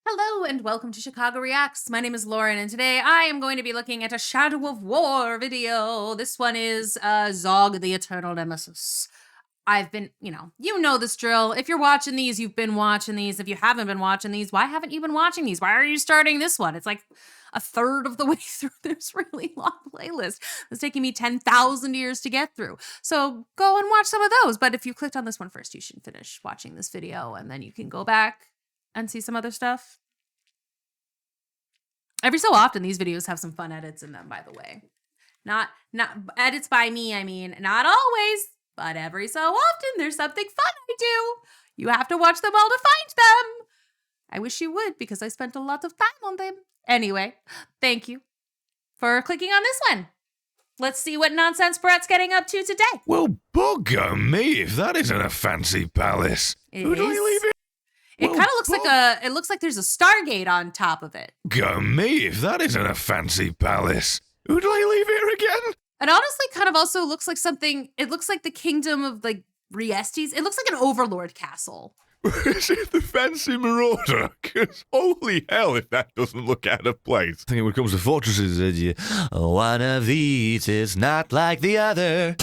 Hello and welcome to Chicago Reacts. My name is Lauren and today I am going to be looking at a Shadow of War video. This one is ZOG the Eternal Nemesis. I've been, you know this drill. If you're watching these, you've been watching these. If you haven't been watching these, why haven't you been watching these? Why are you starting this one? It's like a third of the way through this really long playlist. It's taking me 10,000 years to get through. So go and watch some of those. But if you clicked on this one first, you should finish watching this video and then you can go back and see some other stuff. Every so often, these videos have some fun edits in them, by the way. Not edits by me, I mean, not always, but every so often there's something fun I do. You have to watch them all to find them. I wish you would, because I spent a lot of time on them. Anyway, thank you for clicking on this one. Let's see what nonsense Brett's getting up to today. Well, bugger me if that isn't a fancy palace. Who do I leave it? It kind of looks like it looks like there's a Stargate on top of it. Bugger me if that isn't a fancy palace. Who do I leave here again? It honestly kind of also looks like something, it looks like the kingdom of like Riestes. It looks like an overlord castle. Is it the fancy marauder? Because holy hell if that doesn't look out of place. I think when it comes to fortresses, one of these is not like the other.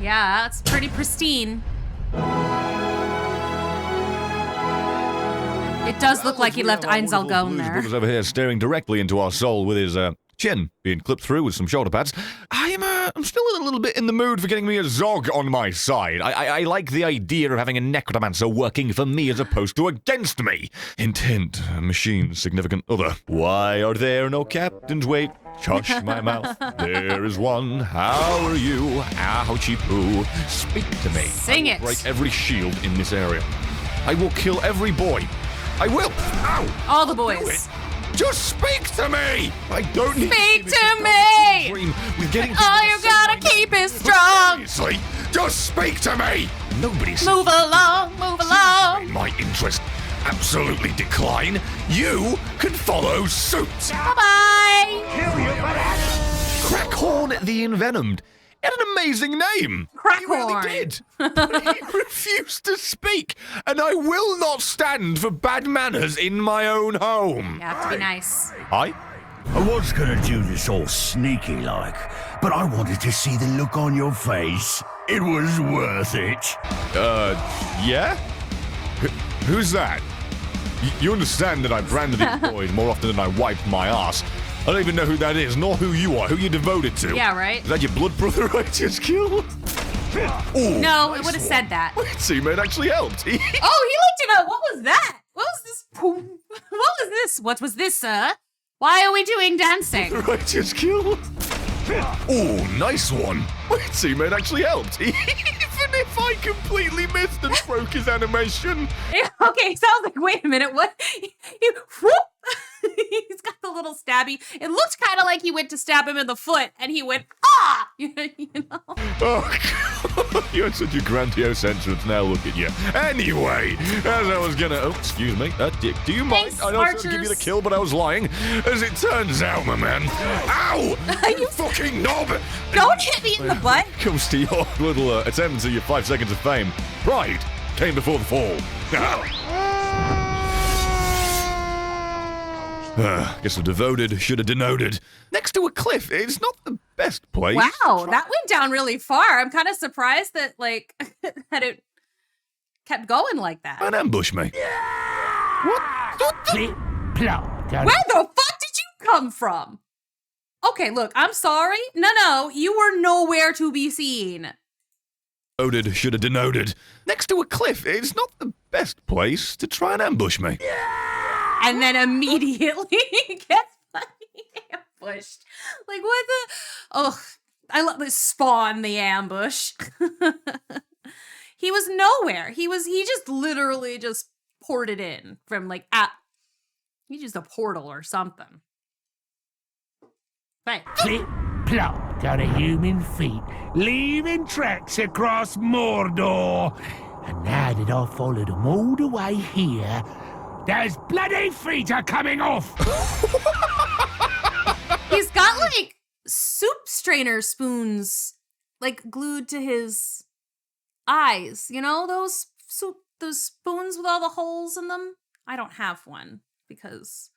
Yeah, it's pretty pristine. It does look like he left Einzelgone there. Brothers over here staring directly into our soul with his chin being clipped through with some shoulder pads. I'm still a little bit in the mood for getting me a Zog on my side. I like the idea of having a necromancer working for me as opposed to against me. Hint, hint, machine's significant other. Why are there no captains? Wait, shush my mouth. There is one. How are you? Ouchie poo. Speak to me. Sing it. Break every shield in this area. I will kill every boy. I will. Ow. All the boys. Just speak to me! I don't need Speak to me! With getting All you gotta keep is strong. Seriously, just speak to me! Nobody's Move along, move along. in my interest. Absolutely decline. You can follow suit. Bye-bye. Crackhorn the Envenomed. It had an amazing name. Crackhorn. He really did. But he refused to speak, and I will not stand for bad manners in my own home. You have to be nice. I was gonna do this all sneaky like, but I wanted to see the look on your face. It was worth it. Yeah? Who's that? You understand that I branded these boys more often than I wiped my ass. I don't even know who that is, nor who you are, who you're devoted to. Yeah, right? Is that your blood brother I just killed? Ooh, No, it would have said that. My teammate actually helped. Oh, he looked it up. What was that? What was this? What was this? What was this, sir? Why are we doing dancing? Righteous kill. Oh, nice one. My teammate actually helped. Even if I completely missed and broke his animation. Okay, sounds like, wait a minute, what? Whoop. He's got the little stabby. It looked kind of like he went to stab him in the foot, and he went, ah! You know? Oh, God. You had such a grandiose entrance. Now look at you. Anyway, as I was gonna... Oh, excuse me. Do you mind? Thanks, I know I was gonna give you the kill, but I was lying. As it turns out, my man. Ow! You fucking knob! Don't hit me in the butt. Comes to your little attempt to your 5 seconds of fame. Pride came before the fall. Guess the devoted should have denoted. Next to a cliff, it's not the best place. Wow, that went down really far. I'm kind of surprised that, like, that it kept going like that. And ambush me. What the? Where the fuck did you come from? Okay, look, I'm sorry. No, you were nowhere to be seen. Devoted should have denoted. Next to a cliff, it's not the best place to try and ambush me. And then immediately gets fucking ambushed. Like, what the? Oh, I love this Spawn the ambush. He was nowhere. He just literally just ported in from like, he used a portal or something. Right. Flip, plop down a human feet, leaving tracks across Mordor. And now that I've followed them all the way here, those bloody feet are coming off! He's got, like, soup strainer spoons, like, glued to his eyes. You know, those soup those spoons with all the holes in them? I don't have one because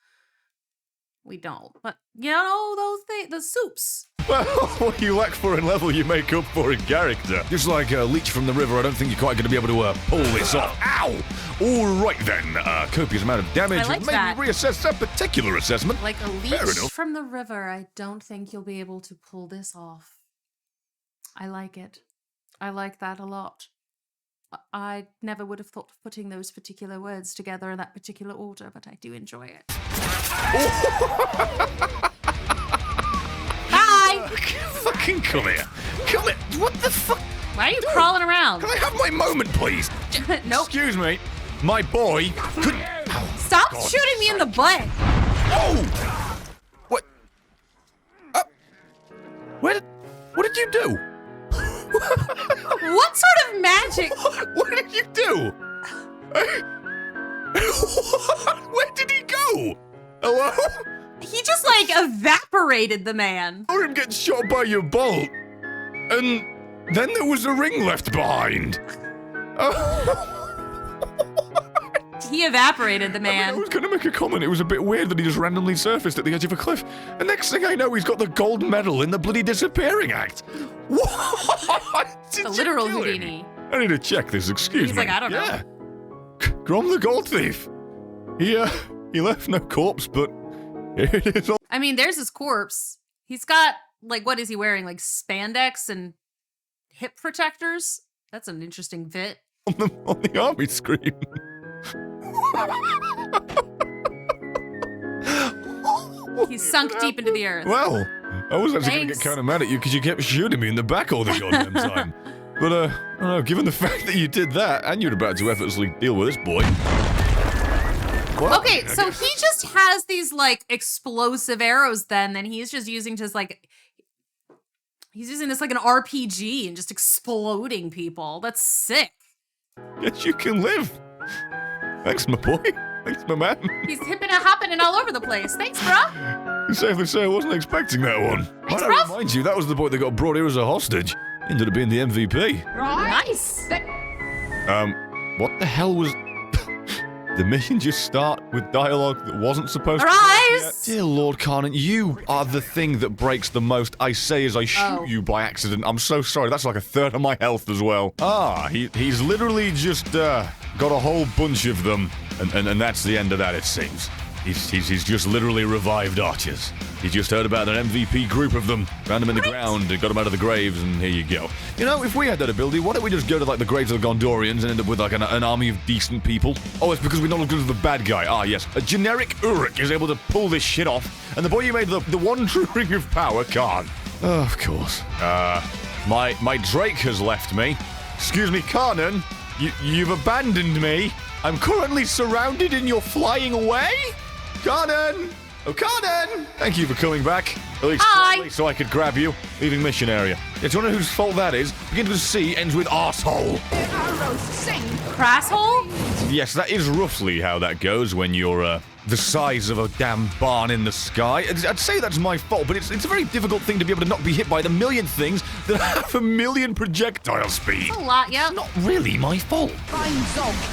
we don't. But you know those things, the soups. Well, what you lack for in level, you make up for in character. Just like a leech from the river, I don't think you're quite going to be able to pull this off. Ow! All right then, copious amount of damage. I like Maybe that. reassess that particular assessment. Like a Fair leech enough. from the river. I don't think you'll be able to pull this off. I like it. I like that a lot. I never would have thought of putting those particular words together in that particular order, but I do enjoy it. Bye! Fucking come here. Come here. What the fuck? Why are you crawling around? Can I have my moment, please? Nope. Excuse me. My boy could... Stop God. shooting me in the butt! Oh! What? What did you do? What sort of magic? What did you do? Where did he go? Hello? He just like evaporated the man. I saw him get shot by your bolt, and then there was a ring left behind. He evaporated the I man. was going to make a comment. It was a bit weird that he just randomly surfaced at the edge of a cliff. And next thing I know, he's got the gold medal in the bloody disappearing act. What? Did The you literal kill him? Houdini. I need to check this. Excuse me. He's like, I don't know. Yeah. Grom the gold thief. He left no corpse, but here it is. I mean, there's his corpse. He's got, like, what is he wearing? Like spandex and hip protectors? That's an interesting fit. On the army screen. He's sunk deep into the earth. Well, I was actually going to Thanks. get kind of mad at you because you kept shooting me in the back all the goddamn time. But, I don't know, given the fact that you did that and you're about to effortlessly deal with this boy. Well, Okay, I so guess- he just has these, like, explosive arrows then he's just using just, like, he's using this like an RPG and just exploding people. That's sick. Yes, you can live. Thanks, my boy. Thanks, my man. He's hipping and hopping and all over the place. Thanks, bruh. You safely say I wasn't expecting that one. Thanks, Might I bruv. remind you, that was the boy that got brought here as a hostage. Ended up being the MVP. Nice. What the hell was... The mission just start with dialogue that wasn't supposed to... Arise! Dear Lord Carnan, you are the thing that breaks the most. I say as I shoot Oh. you by accident. I'm so sorry. That's like a third of my health as well. He's literally just got a whole bunch of them, and that's the end of that, it seems. He's just literally revived archers. He just heard about an MVP group of them, found them in the ground, got them out of the graves, and here you go. You know, if we had that ability, why don't we just go to, like, the graves of the Gondorians and end up with, like, an army of decent people? Oh, it's because we're not looking at the bad guy. Ah, yes. A generic Uruk is able to pull this shit off, and the boy you made the one true ring of power can't. Oh, of course. My Drake has left me. Excuse me, Carnan, you've abandoned me. I'm currently surrounded and you're flying away? Carnan! Oh, Carnan! Thank you for coming back. At least Hi. slightly so I could grab you. Leaving mission area. Yeah, do you know whose fault that is? Begins with C, ends with arsehole. Crasshole? Yes, that is roughly how that goes when you're, the size of a damn barn in the sky. I'd say that's my fault, but it's a very difficult thing to be able to not be hit by the million things that have 1,000,000 projectile speed. A lot, yeah. Not really my fault.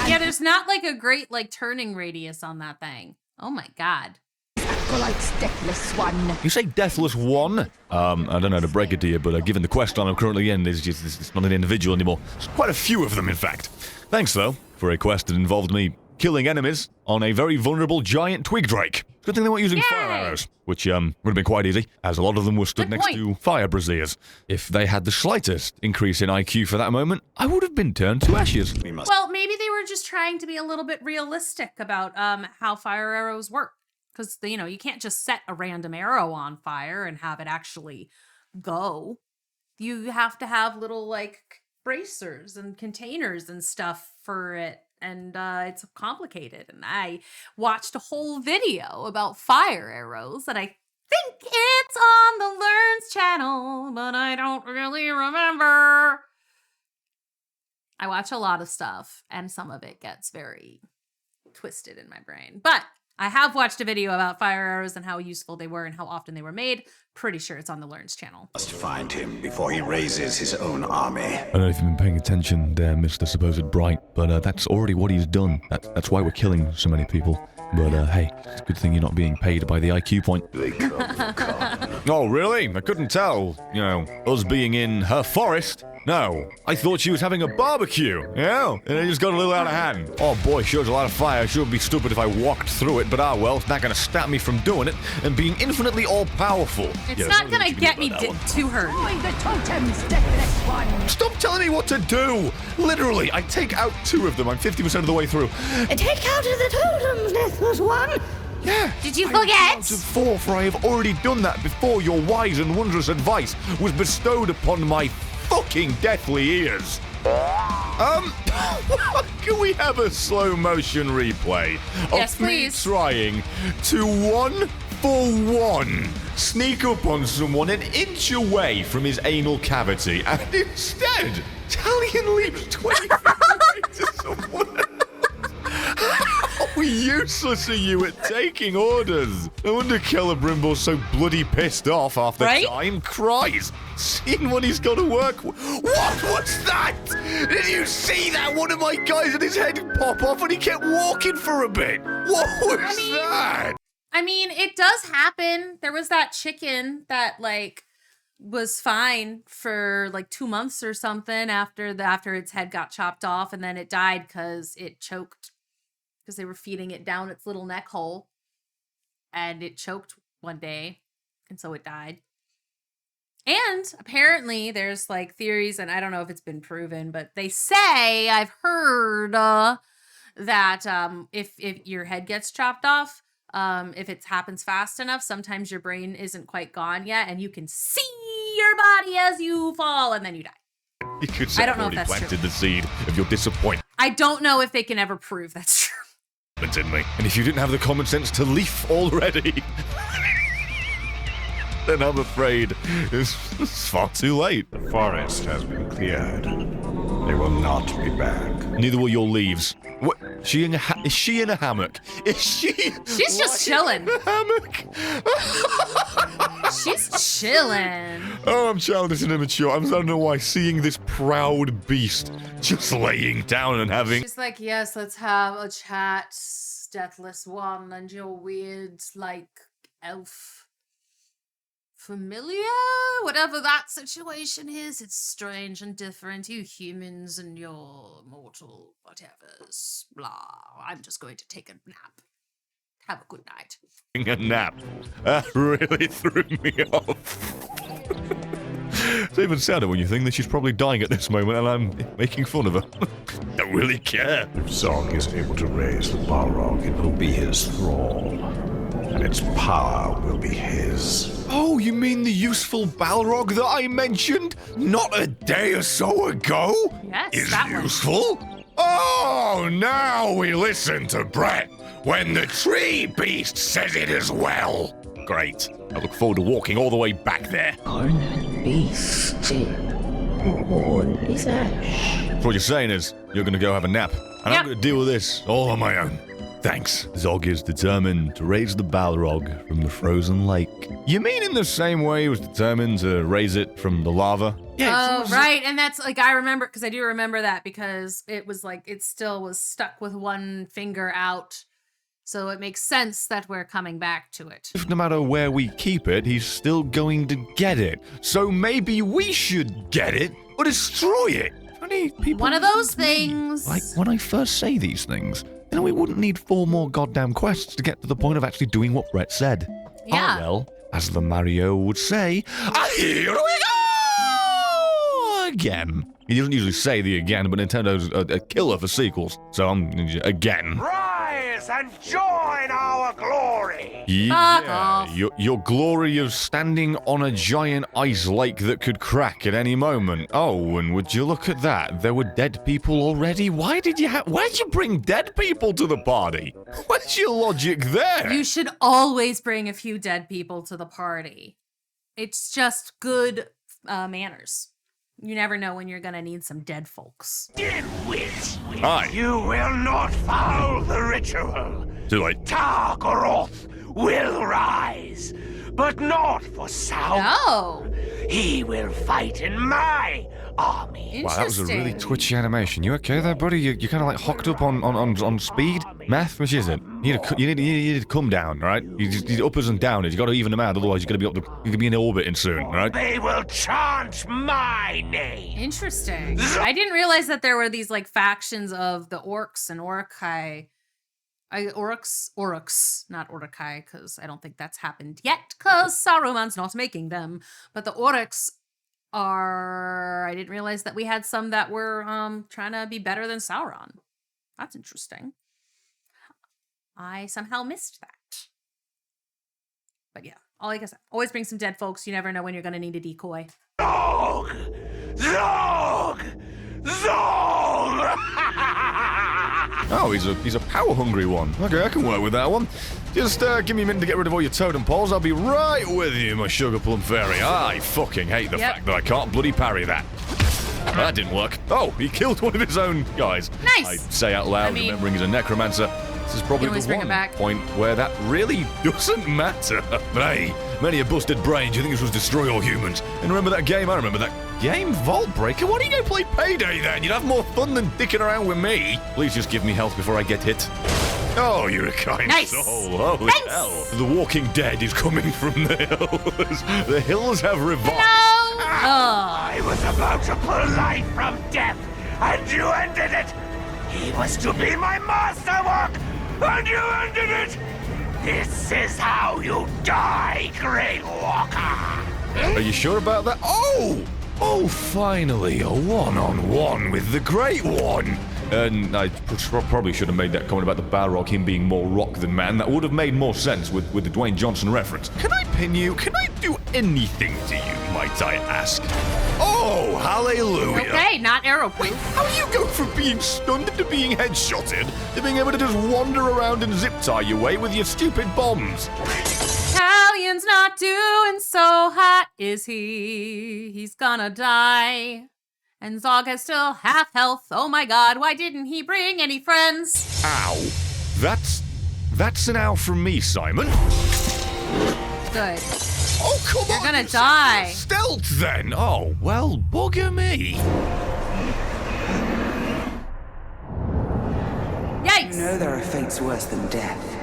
Yeah, there's not like a great like turning radius on that thing. Oh my god. Deathless one. You say Deathless One? I don't know how to break it to you, but given the quest line I'm currently in, it's not an individual anymore. There's quite a few of them, in fact. Thanks, though, for a quest that involved me killing enemies on a very vulnerable giant twig drake. Good thing they weren't using fire Yay! arrows, which would have been quite easy, as a lot of them were stood Good next point. to fire braziers. If they had the slightest increase in IQ for that moment, I would have been turned to ashes. Well, maybe they were just trying to be a little bit realistic about how fire arrows work. Because, you know, you can't just set a random arrow on fire and have it actually go. You have to have little, like, bracers and containers and stuff for it. And it's complicated. And I watched a whole video about fire arrows. And I think it's on the Learns channel. But I don't really remember. I watch a lot of stuff. And some of it gets very twisted in my brain. But I have watched a video about fire arrows and how useful they were and how often they were made. Pretty sure it's on the Learns channel. Must find him before he raises his own army. I don't know if you've been paying attention there, Mr. Supposed Bright, but that's already what he's done. That's why we're killing so many people. But hey, it's a good thing you're not being paid by the IQ point. They come. Oh, really? I couldn't tell. You know, us being in her forest. No, I thought she was having a barbecue. Yeah, and it just got a little out of hand. Oh boy, shows a lot of fire. Sure would be stupid if I walked through it, but well, it's not gonna stop me from doing it and being infinitely all-powerful. It's not gonna get me too hurt. Destroy the totems, deathless one. Stop telling me what to do! Literally, I take out 2 of them. I'm 50% of the way through. Take out the totems, deathless one. Yeah. Did you I forget? am out of 4, for I have already done that before your wise and wondrous advice was bestowed upon my fucking deathly ears. Can we have a slow motion replay Yes, of me please. trying to 1-for-1 sneak up on someone an inch away from his anal cavity and instead Italian leaps 20 feet away to someone? How useless are you at taking orders? No wonder Celebrimbo's so bloody pissed off half the Right? time. Cries. Seeing what he's got to work with. What was that? Did you see that? One of my guys and his head pop off and he kept walking for a bit. What was that? I mean, it does happen. There was that chicken that like was fine for like 2 months or something after its head got chopped off, and then it died because it choked. Because they were feeding it down its little neck hole, and it choked one day, and so it died. And apparently there's like theories, and I don't know if it's been proven, but they say, I've heard that if your head gets chopped off, if it happens fast enough, sometimes your brain isn't quite gone yet, and you can see your body as you fall, and then you die. You could say I don't I've know if already that's planted true. the seed of your disappointment I don't know if they can ever prove that's true. in me. And if you didn't have the common sense to leaf already, then I'm afraid it's far too late. The forest has been cleared. They will not be back. Neither will your leaves. What? Is she in a hammock? Is she? She's just chilling. In a hammock? She's chilling. Oh, I'm childish and immature. I don't know why seeing this proud beast just laying down and having. She's like, yes, let's have a chat, deathless one, and your weird, like, elf familiar? Whatever that situation is, it's strange and different. You humans and your mortal whatevers. Blah. I'm just going to take a nap. Have a good night. A nap. That really threw me off. It's even sadder when you think that she's probably dying at this moment and I'm making fun of her. Don't really care. If Zog is able to raise the Balrog, it will be his thrall. And its power will be his. Oh, you mean the useful Balrog that I mentioned not a day or so ago? Yes, Is that one. useful? Oh, now we listen to Brett when the tree beast says it as well. Great. I look forward to walking all the way back there. Ornament beast. All is ash. So what you're saying is, you're gonna go have a nap, and Yep. I'm gonna deal with this all on my own. Thanks. Zog is determined to raise the Balrog from the frozen lake. You mean in the same way he was determined to raise it from the lava? Oh, right. And that's like, I remember, because I do remember that, because it was like, it still was stuck with one finger out. So it makes sense that we're coming back to it. If no matter where we keep it, he's still going to get it. So maybe we should get it or destroy it. Funny people. One of those like me. things. Like when I first say these things, we wouldn't need 4 more goddamn quests to get to the point of actually doing what Brett said. Yeah. Oh, well, as the Mario would say, here we go again. He doesn't usually say the again, but Nintendo's a killer for sequels. So I'm again. Rise and join our glory! Fuck off. Your glory of standing on a giant ice lake that could crack at any moment. Oh, and would you look at that? There were dead people already. Why'd you bring dead people to the party? Where's your logic there? You should always bring a few dead people to the party. It's just good manners. You never know when you're gonna need some dead folks. Dead witch! Aye. You will not foul the ritual. Too late. Targaroth will rise, but not for Sauron. Oh, He will fight in my army. interesting. Wow, that was a really twitchy animation. You okay there, buddy? You kind of like hocked up on speed? Meth? Which is it? You need to come down, right? You need uppers and downers. You got to even them out, otherwise you're going to be in orbiting soon, right? They will chant my name. Interesting. I didn't realize that there were these like factions of the orcs and Orcai. Oryx, not Orcai, because I don't think that's happened yet, because Saruman's not making them. But the Oryx are, I didn't realize that we had some that were trying to be better than Sauron. That's interesting. I somehow missed that. But yeah, like I said, always bring some dead folks. You never know when you're going to need a decoy. Zog! Zog! Zog! Oh, he's a power-hungry one. Okay, I can work with that one. Just give me a minute to get rid of all your totem poles. I'll be right with you, my sugar plum fairy. I fucking hate the fact that I can't bloody parry that. That didn't work. Oh, he killed one of his own guys. Nice. I say out loud, remembering he's a necromancer. This is probably always the bring it one back. point where that really doesn't matter. But hey, many a busted brain. Do you think this was Destroy All Humans? And remember that game? I remember that game, Vault Breaker. Why don't you go play Payday then? You'd have more fun than dicking around with me. Please just give me health before I get hit. Oh, you're a kind soul. Holy hell. The Walking Dead is coming from the hills. The hills have revived. No! I was about to pull life from death, and you ended it! He was to be my masterwork, and you ended it! This is how you die, Great Walker! Are you sure about that? Oh, finally, a one-on-one with the Great One. And I probably should have made that comment about the Balrog, him being more rock than man. That would have made more sense with the Dwayne Johnson reference. Can I pin you? Can I do anything to you, might I ask? Oh, hallelujah. Okay, not arrow-proof. How do you go from being stunned to being headshotted to being able to just wander around and zip-tie your way with your stupid bombs? Italian's not doing so hot, is he? He's gonna die. And Zog has still half health. Oh my god, why didn't he bring any friends? Ow. That's an ow from me, Simon. Good. Oh, come on! You're gonna die. Stealth, then! Oh, well, bugger me. Yikes! You know there are fates worse than death.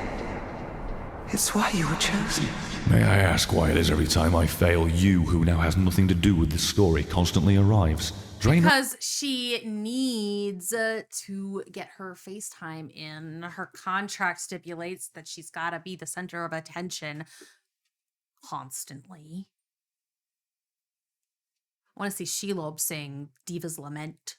It's why you were chosen. May I ask why it is every time I fail, you, who now has nothing to do with this story, constantly arrives? Because she needs to get her FaceTime in. Her contract stipulates that she's got to be the center of attention constantly. I want to see Shelob sing Diva's Lament.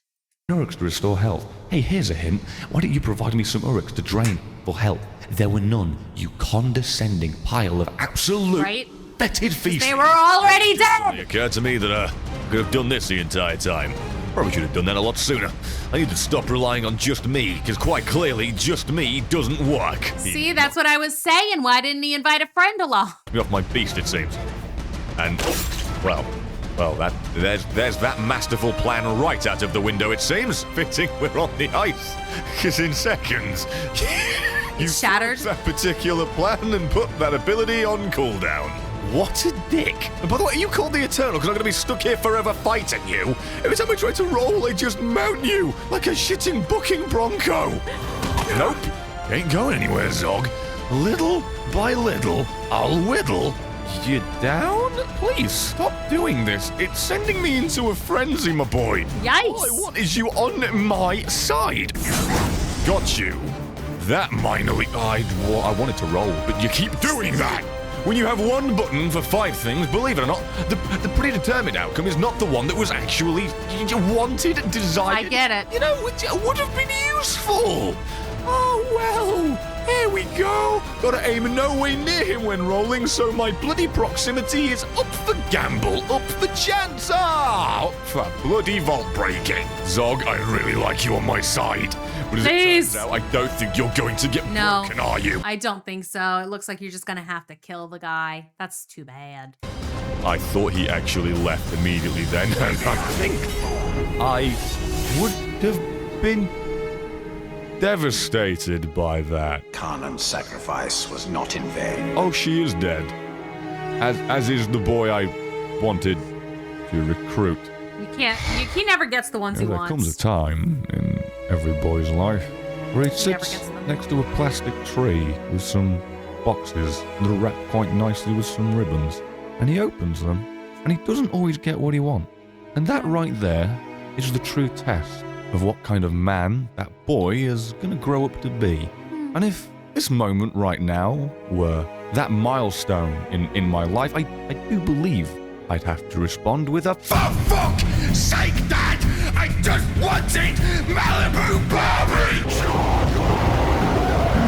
Uryx to restore health. Hey, here's a hint. Why don't you provide me some Uryx to drain for health? There were none, you condescending pile of absolute fetid feces. They were already dead! It occurred to me that I could have done this the entire time. Probably should have done that a lot sooner. I need to stop relying on just me, because quite clearly, just me doesn't work. See, that's what I was saying. Why didn't he invite a friend along? Me off my beast, it seems. And, well, there's that masterful plan right out of the window, it seems. Fitting we're on the ice. Because in seconds, you shattered that particular plan and put that ability on cooldown. What a dick. And by the way, are you called the Eternal because I'm going to be stuck here forever fighting you? Every time I try to roll, I just mount you like a shitting bucking bronco. Nope. Ain't going anywhere, Zog. Little by little, I'll whittle you down? Please, stop doing this. It's sending me into a frenzy, my boy. Yikes. All I want is you on my side. Got you. That minorly... I wanted to roll, but you keep doing that. When you have one button for 5 things, believe it or not, the predetermined outcome is not the one that was actually wanted, desired. I get it. You know, it would have been useful. Oh, well, here we go. Gotta aim nowhere near him when rolling, so my bloody proximity is up for gamble, up for chance, up for bloody vault breaking. Zog, I really like you on my side. But as it turns out, I don't think you're going to get broken, are you? I don't think so. It looks like you're just gonna have to kill the guy. That's too bad. I thought he actually left immediately then, and I think I would have been devastated by that. Kanan's sacrifice was not in vain. Oh, she is dead. As is the boy I wanted to recruit. He never gets the ones he There wants. comes a time in every boy's life where he sits gets them. next to a plastic tree with some boxes that are wrapped quite nicely with some ribbons. And he opens them, and he doesn't always get what he wants. And that right there is the true test of what kind of man that boy is going to grow up to be. And if this moment right now were that milestone in my life, I do believe I'd have to respond with a For fuck's sake, Dad! I just wanted Malibu Barbie!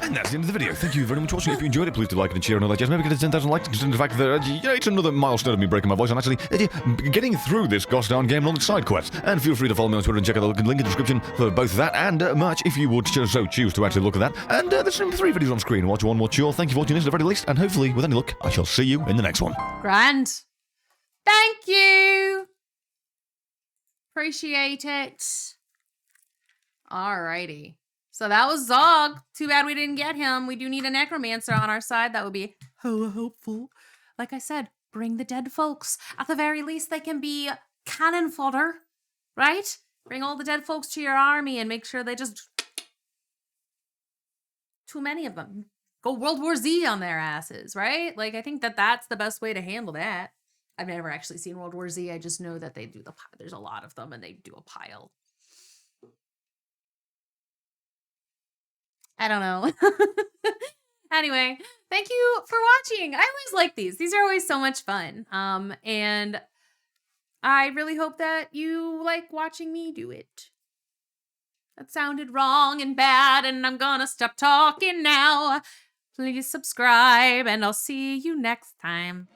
And that's the end of the video. Thank you very much for watching. If you enjoyed it, please do like it and share and all that jazz. Maybe get to 10,000 likes, considering the fact that it's another milestone of me breaking my voice and actually getting through this gosh darn game and all its side quests. And feel free to follow me on Twitter and check out the link in the description for both that and merch if you would so choose to actually look at that. And there's 3 videos on screen. Watch one, watch your. Thank you for watching this at the very least, and hopefully, with any luck, I shall see you in the next one. Grand. Thank you. Appreciate it. Alrighty. So that was Zog. Too bad we didn't get him. We do need a necromancer on our side. That would be hella helpful. Like I said, bring the dead folks. At the very least, they can be cannon fodder, right? Bring all the dead folks to your army and make sure they just... Too many of them. Go World War Z on their asses, right? Like, I think that that's the best way to handle that. I've never actually seen World War Z. I just know that they do there's a lot of them and they do a pile. I don't know. Anyway, thank you for watching. I always like these. These are always so much fun. And I really hope that you like watching me do it. That sounded wrong and bad, and I'm gonna stop talking now. Please subscribe, and I'll see you next time.